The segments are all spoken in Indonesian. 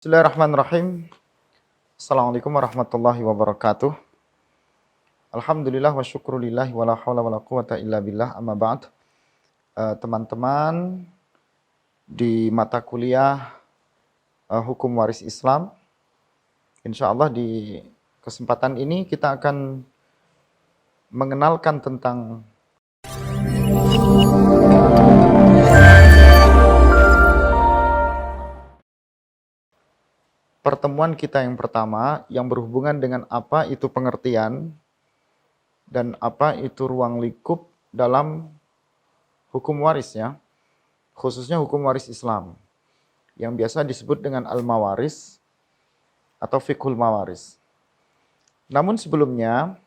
Bismillahirrahmanirrahim. Assalamualaikum warahmatullahi wabarakatuh. Alhamdulillah wa syukrulillahi wa la hawla wa la quwata illa billah amma ba'd. Teman-teman di mata kuliah Hukum Waris Islam, insya Allah di kesempatan ini kita akan mengenalkan tentang pertemuan kita yang pertama yang berhubungan dengan apa itu pengertian dan apa itu ruang lingkup dalam hukum waris ya, khususnya hukum waris Islam yang biasa disebut dengan al-mawaris atau fiqhul mawaris. Namun sebelumnya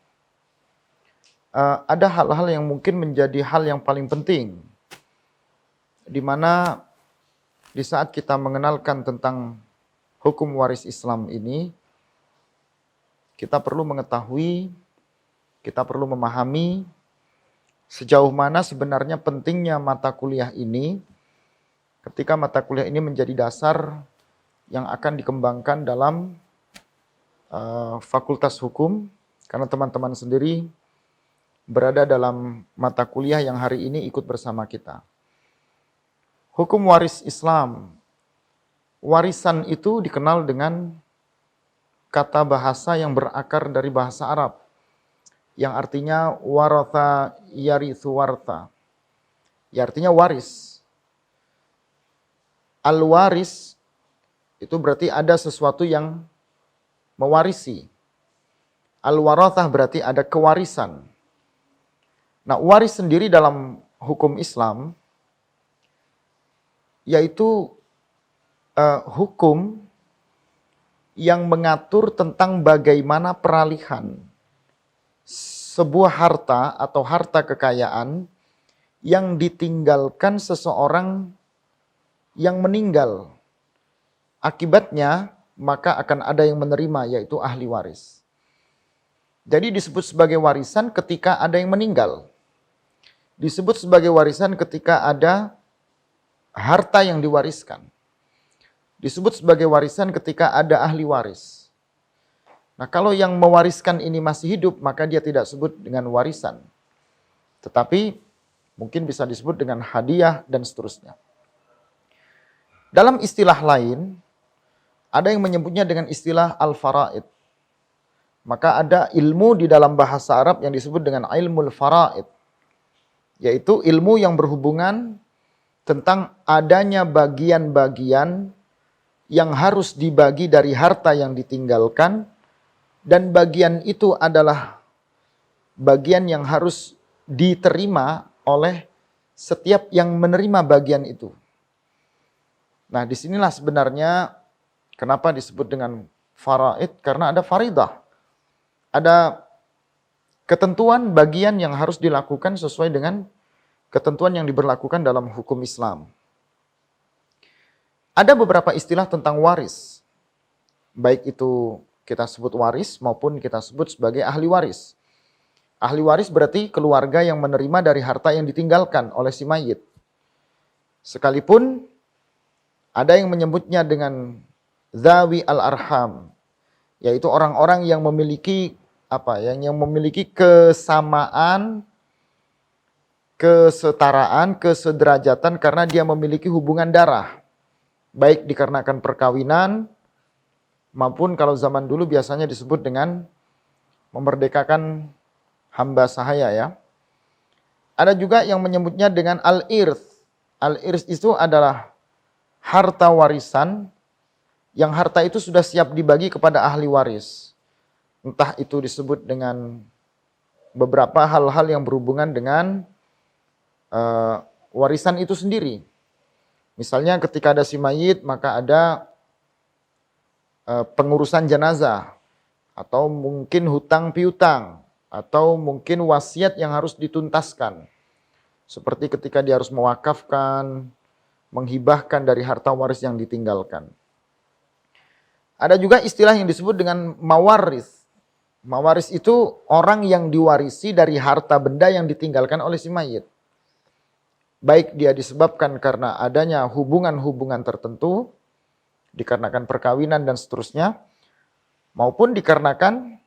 ada hal-hal yang mungkin menjadi hal yang paling penting di mana di saat kita mengenalkan tentang hukum waris Islam ini, kita perlu mengetahui, kita perlu memahami sejauh mana sebenarnya pentingnya mata kuliah ini ketika mata kuliah ini menjadi dasar yang akan dikembangkan dalam fakultas hukum, karena teman-teman sendiri berada dalam mata kuliah yang hari ini ikut bersama kita. Hukum waris Islam. Warisan itu dikenal dengan kata bahasa yang berakar dari bahasa Arab, yang artinya waratha yarithu wartha. Ya artinya waris. Al-waris itu berarti ada sesuatu yang mewarisi. Al-warathah berarti ada kewarisan. Nah, waris sendiri dalam hukum Islam yaitu hukum yang mengatur tentang bagaimana peralihan sebuah harta atau harta kekayaan yang ditinggalkan seseorang yang meninggal. Akibatnya maka akan ada yang menerima, yaitu ahli waris. Jadi disebut sebagai warisan ketika ada yang meninggal. Disebut sebagai warisan ketika ada harta yang diwariskan. Disebut sebagai warisan ketika ada ahli waris. Nah, kalau yang mewariskan ini masih hidup, maka dia tidak sebut dengan warisan. Tetapi mungkin bisa disebut dengan hadiah dan seterusnya. Dalam istilah lain, ada yang menyebutnya dengan istilah al-faraid. Maka ada ilmu di dalam bahasa Arab yang disebut dengan ilmul faraid. Yaitu ilmu yang berhubungan tentang adanya bagian-bagian yang harus dibagi dari harta yang ditinggalkan, dan bagian itu adalah bagian yang harus diterima oleh setiap yang menerima bagian itu. Nah, disinilah sebenarnya kenapa disebut dengan faraid, karena ada faridah. Ada ketentuan bagian yang harus dilakukan sesuai dengan ketentuan yang diberlakukan dalam hukum Islam. Ada beberapa istilah tentang waris. Baik itu kita sebut waris maupun kita sebut sebagai ahli waris. Ahli waris berarti keluarga yang menerima dari harta yang ditinggalkan oleh si mayit. Sekalipun ada yang menyebutnya dengan zawi al-arham, yaitu orang-orang yang memiliki yang memiliki kesamaan, kesetaraan, kesederajatan karena dia memiliki hubungan darah. Baik dikarenakan perkawinan, maupun kalau zaman dulu biasanya disebut dengan memerdekakan hamba sahaya ya. Ada juga yang menyebutnya dengan al-irth. Al-irth itu adalah harta warisan yang harta itu sudah siap dibagi kepada ahli waris. Entah itu disebut dengan beberapa hal-hal yang berhubungan dengan warisan itu sendiri. Misalnya ketika ada si mayit, maka ada pengurusan jenazah, atau mungkin hutang piutang, atau mungkin wasiat yang harus dituntaskan. Seperti ketika dia harus mewakafkan, menghibahkan dari harta waris yang ditinggalkan. Ada juga istilah yang disebut dengan mawaris. Mawaris itu orang yang diwarisi dari harta benda yang ditinggalkan oleh si mayit. Baik dia disebabkan karena adanya hubungan-hubungan tertentu, dikarenakan perkawinan dan seterusnya, maupun dikarenakan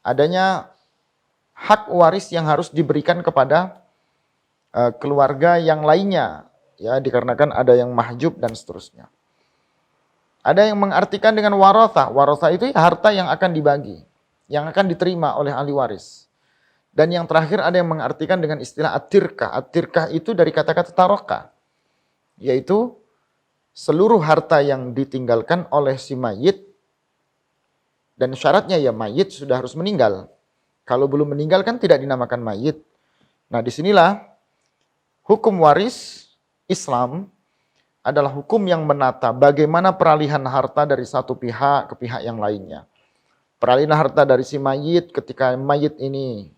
adanya hak waris yang harus diberikan kepada keluarga yang lainnya, ya, dikarenakan ada yang mahjub dan seterusnya. Ada yang mengartikan dengan warathah. Warathah itu harta yang akan dibagi, yang akan diterima oleh ahli waris. Dan yang terakhir ada yang mengartikan dengan istilah at-tirkah. At-tirkah itu dari kata-kata taroka, yaitu seluruh harta yang ditinggalkan oleh si mayit, dan syaratnya ya mayit sudah harus meninggal. Kalau belum meninggal kan tidak dinamakan mayit. Nah, disinilah hukum waris Islam adalah hukum yang menata bagaimana peralihan harta dari satu pihak ke pihak yang lainnya. Peralihan harta dari si mayit, ketika mayit ini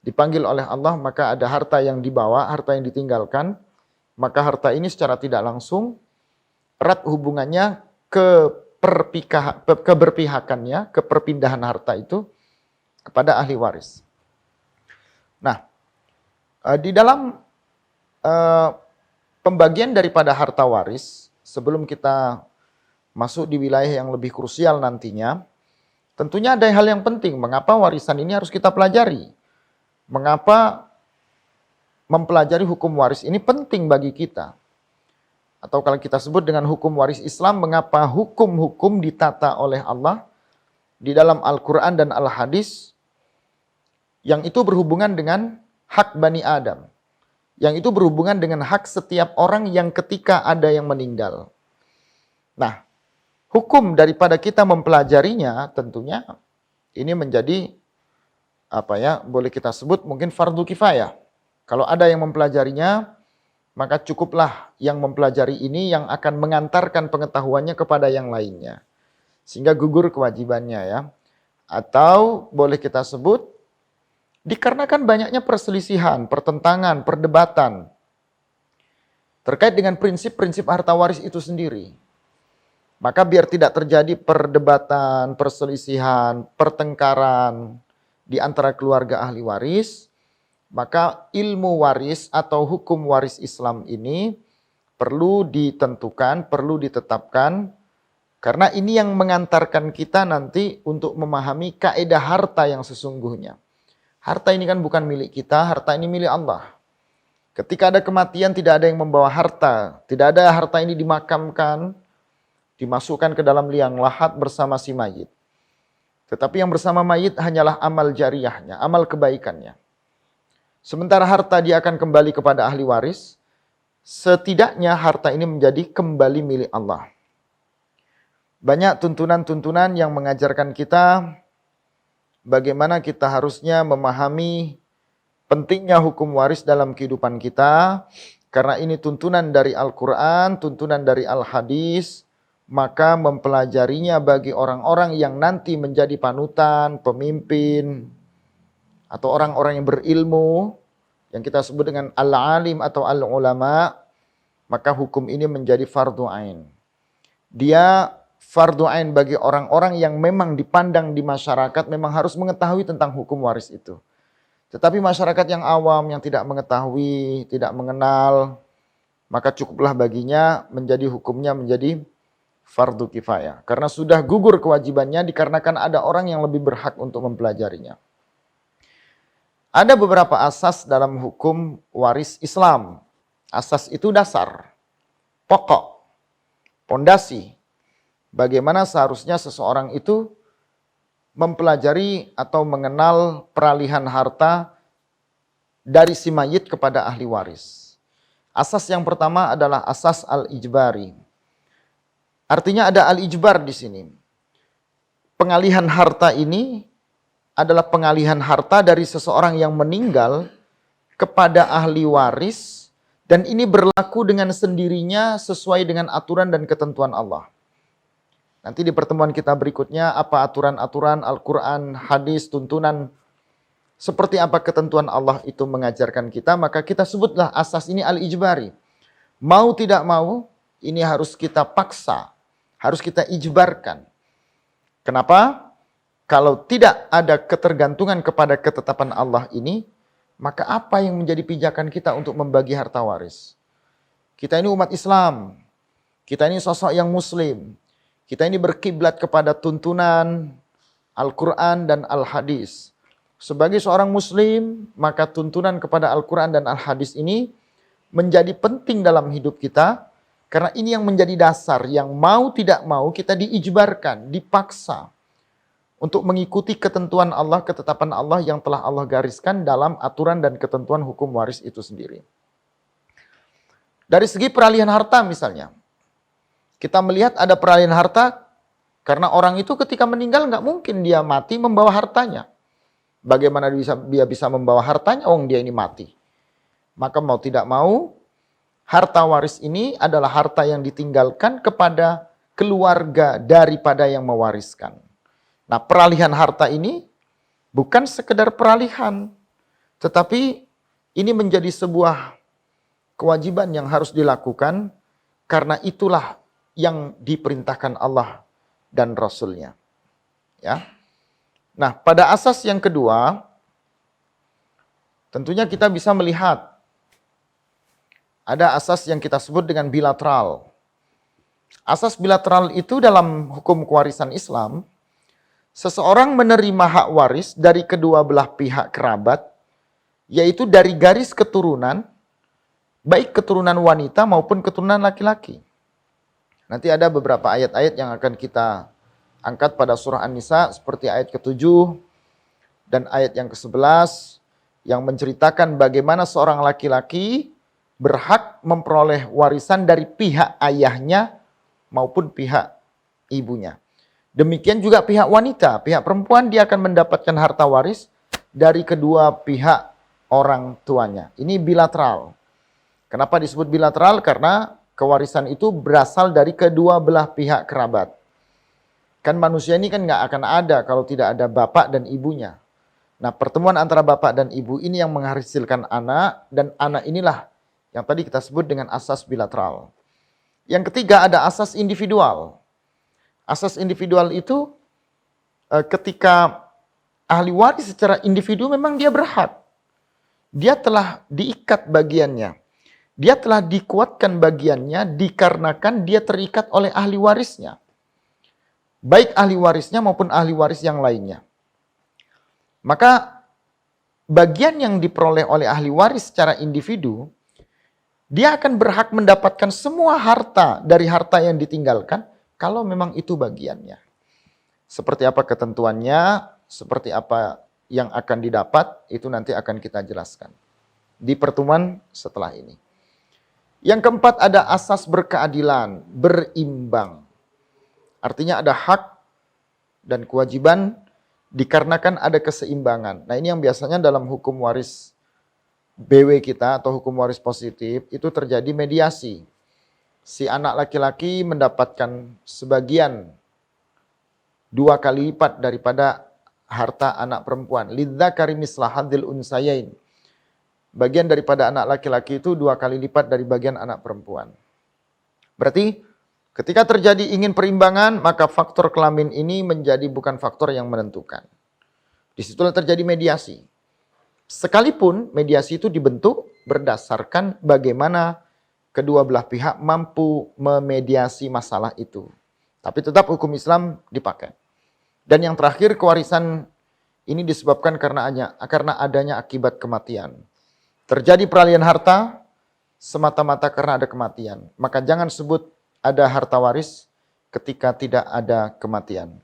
dipanggil oleh Allah, maka ada harta yang dibawa, harta yang ditinggalkan, maka harta ini secara tidak langsung erat hubungannya ke keberpihakannya, ke perpindahan harta itu kepada ahli waris. Nah, di dalam pembagian daripada harta waris, sebelum kita masuk di wilayah yang lebih krusial nantinya, tentunya ada hal yang penting. Mengapa warisan ini harus kita pelajari? Mengapa mempelajari hukum waris ini penting bagi kita? Atau kalau kita sebut dengan hukum waris Islam, mengapa hukum-hukum ditata oleh Allah di dalam Al-Quran dan Al-Hadis, yang itu berhubungan dengan hak Bani Adam. Yang itu berhubungan dengan hak setiap orang yang ketika ada yang meninggal. Nah, hukum daripada kita mempelajarinya tentunya ini menjadi boleh kita sebut mungkin fardu kifayah. Kalau ada yang mempelajarinya, maka cukuplah yang mempelajari ini yang akan mengantarkan pengetahuannya kepada yang lainnya. Sehingga gugur kewajibannya, ya. Atau boleh kita sebut dikarenakan banyaknya perselisihan, pertentangan, perdebatan terkait dengan prinsip-prinsip harta waris itu sendiri. Maka biar tidak terjadi perdebatan, perselisihan, pertengkaran di antara keluarga ahli waris, maka ilmu waris atau hukum waris Islam ini perlu ditentukan, perlu ditetapkan, karena ini yang mengantarkan kita nanti untuk memahami kaidah harta yang sesungguhnya. Harta ini kan bukan milik kita, harta ini milik Allah. Ketika ada kematian tidak ada yang membawa harta, tidak ada harta ini dimakamkan, dimasukkan ke dalam liang lahat bersama si mayit. Tetapi yang bersama mayit hanyalah amal jariyahnya, amal kebaikannya. Sementara harta dia akan kembali kepada ahli waris, setidaknya harta ini menjadi kembali milik Allah. Banyak tuntunan-tuntunan yang mengajarkan kita bagaimana kita harusnya memahami pentingnya hukum waris dalam kehidupan kita. Karena ini tuntunan dari Al-Quran, tuntunan dari Al-Hadis, maka mempelajarinya bagi orang-orang yang nanti menjadi panutan, pemimpin, atau orang-orang yang berilmu, yang kita sebut dengan al-alim atau al-ulama, maka hukum ini menjadi fardu ain. Dia fardu ain bagi orang-orang yang memang dipandang di masyarakat memang harus mengetahui tentang hukum waris itu. Tetapi masyarakat yang awam, yang tidak mengetahui, tidak mengenal, maka cukuplah baginya menjadi hukumnya menjadi fardu kifayah. Karena sudah gugur kewajibannya dikarenakan ada orang yang lebih berhak untuk mempelajarinya. Ada beberapa asas dalam hukum waris Islam. Asas itu dasar, pokok, pondasi. Bagaimana seharusnya seseorang itu mempelajari atau mengenal peralihan harta dari si mayit kepada ahli waris. Asas yang pertama adalah asas al-ijbari. Artinya ada al-ijbar di sini. Pengalihan harta ini adalah pengalihan harta dari seseorang yang meninggal kepada ahli waris, dan ini berlaku dengan sendirinya sesuai dengan aturan dan ketentuan Allah. Nanti di pertemuan kita berikutnya apa aturan-aturan Al-Quran, hadis, tuntunan, seperti apa ketentuan Allah itu mengajarkan kita, maka kita sebutlah asas ini al-ijbari. Mau tidak mau, ini harus kita paksa, harus kita ijbarkan. Kenapa? Kalau tidak ada ketergantungan kepada ketetapan Allah ini, maka apa yang menjadi pijakan kita untuk membagi harta waris? Kita ini umat Islam. Kita ini sosok yang muslim. Kita ini berkiblat kepada tuntunan Al-Quran dan Al-Hadis. Sebagai seorang muslim, maka tuntunan kepada Al-Quran dan Al-Hadis ini menjadi penting dalam hidup kita. Karena ini yang menjadi dasar, yang mau tidak mau kita diijbarkan, dipaksa untuk mengikuti ketentuan Allah, ketetapan Allah yang telah Allah gariskan dalam aturan dan ketentuan hukum waris itu sendiri. Dari segi peralihan harta misalnya, kita melihat ada peralihan harta karena orang itu ketika meninggal nggak mungkin dia mati membawa hartanya. Bagaimana dia bisa membawa hartanya? Dia ini mati. Maka mau tidak mau, harta waris ini adalah harta yang ditinggalkan kepada keluarga daripada yang mewariskan. Nah, peralihan harta ini bukan sekedar peralihan, tetapi ini menjadi sebuah kewajiban yang harus dilakukan karena itulah yang diperintahkan Allah dan Rasul-Nya. Ya. Nah, pada asas yang kedua, tentunya kita bisa melihat ada asas yang kita sebut dengan bilateral. Asas bilateral itu dalam hukum kewarisan Islam, seseorang menerima hak waris dari kedua belah pihak kerabat, yaitu dari garis keturunan, baik keturunan wanita maupun keturunan laki-laki. Nanti ada beberapa ayat-ayat yang akan kita angkat pada surah An-Nisa, seperti ayat ke-7 dan ayat yang ke-11, yang menceritakan bagaimana seorang laki-laki berhak memperoleh warisan dari pihak ayahnya maupun pihak ibunya. Demikian juga pihak wanita, pihak perempuan dia akan mendapatkan harta waris dari kedua pihak orang tuanya. Ini bilateral. Kenapa disebut bilateral? Karena kewarisan itu berasal dari kedua belah pihak kerabat. Kan manusia ini kan nggak akan ada kalau tidak ada bapak dan ibunya. Nah, pertemuan antara bapak dan ibu ini yang menghasilkan anak, dan anak inilah yang tadi kita sebut dengan asas bilateral. Yang ketiga ada asas individual. Asas individual itu ketika ahli waris secara individu memang dia berhak. Dia telah diikat bagiannya. Dia telah dikuatkan bagiannya dikarenakan dia terikat oleh ahli warisnya. Baik ahli warisnya maupun ahli waris yang lainnya. Maka bagian yang diperoleh oleh ahli waris secara individu, dia akan berhak mendapatkan semua harta dari harta yang ditinggalkan kalau memang itu bagiannya. Seperti apa ketentuannya, seperti apa yang akan didapat, itu nanti akan kita jelaskan di pertemuan setelah ini. Yang keempat ada asas berkeadilan, berimbang. Artinya ada hak dan kewajiban dikarenakan ada keseimbangan. Nah, ini yang biasanya dalam hukum waris BW kita atau hukum waris positif itu terjadi mediasi. Si anak laki-laki mendapatkan sebagian 2 kali lipat daripada harta anak perempuan. Lidzakari misla hadzil unsayain. Bagian daripada anak laki-laki itu 2 kali lipat dari bagian anak perempuan. Berarti ketika terjadi ingin perimbangan, maka faktor kelamin ini menjadi bukan faktor yang menentukan. Disitulah terjadi mediasi. Sekalipun mediasi itu dibentuk berdasarkan bagaimana kedua belah pihak mampu memediasi masalah itu. Tapi tetap hukum Islam dipakai. Dan yang terakhir, kewarisan ini disebabkan karena adanya akibat kematian. Terjadi peralihan harta semata-mata karena ada kematian. Maka jangan sebut ada harta waris ketika tidak ada kematian.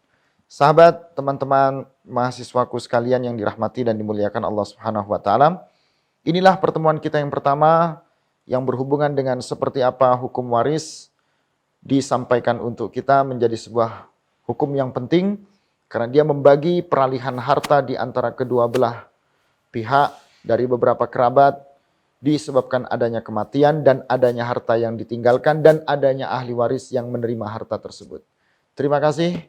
Sahabat, teman-teman, mahasiswaku sekalian yang dirahmati dan dimuliakan Allah Subhanahu wa taala. Inilah pertemuan kita yang pertama yang berhubungan dengan seperti apa hukum waris disampaikan untuk kita menjadi sebuah hukum yang penting karena dia membagi peralihan harta di antara kedua belah pihak dari beberapa kerabat disebabkan adanya kematian dan adanya harta yang ditinggalkan dan adanya ahli waris yang menerima harta tersebut. Terima kasih.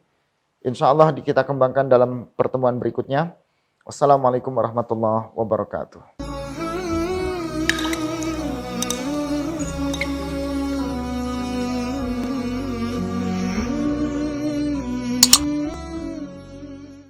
Insya Allah kita kembangkan dalam pertemuan berikutnya. Wassalamualaikum warahmatullahi wabarakatuh.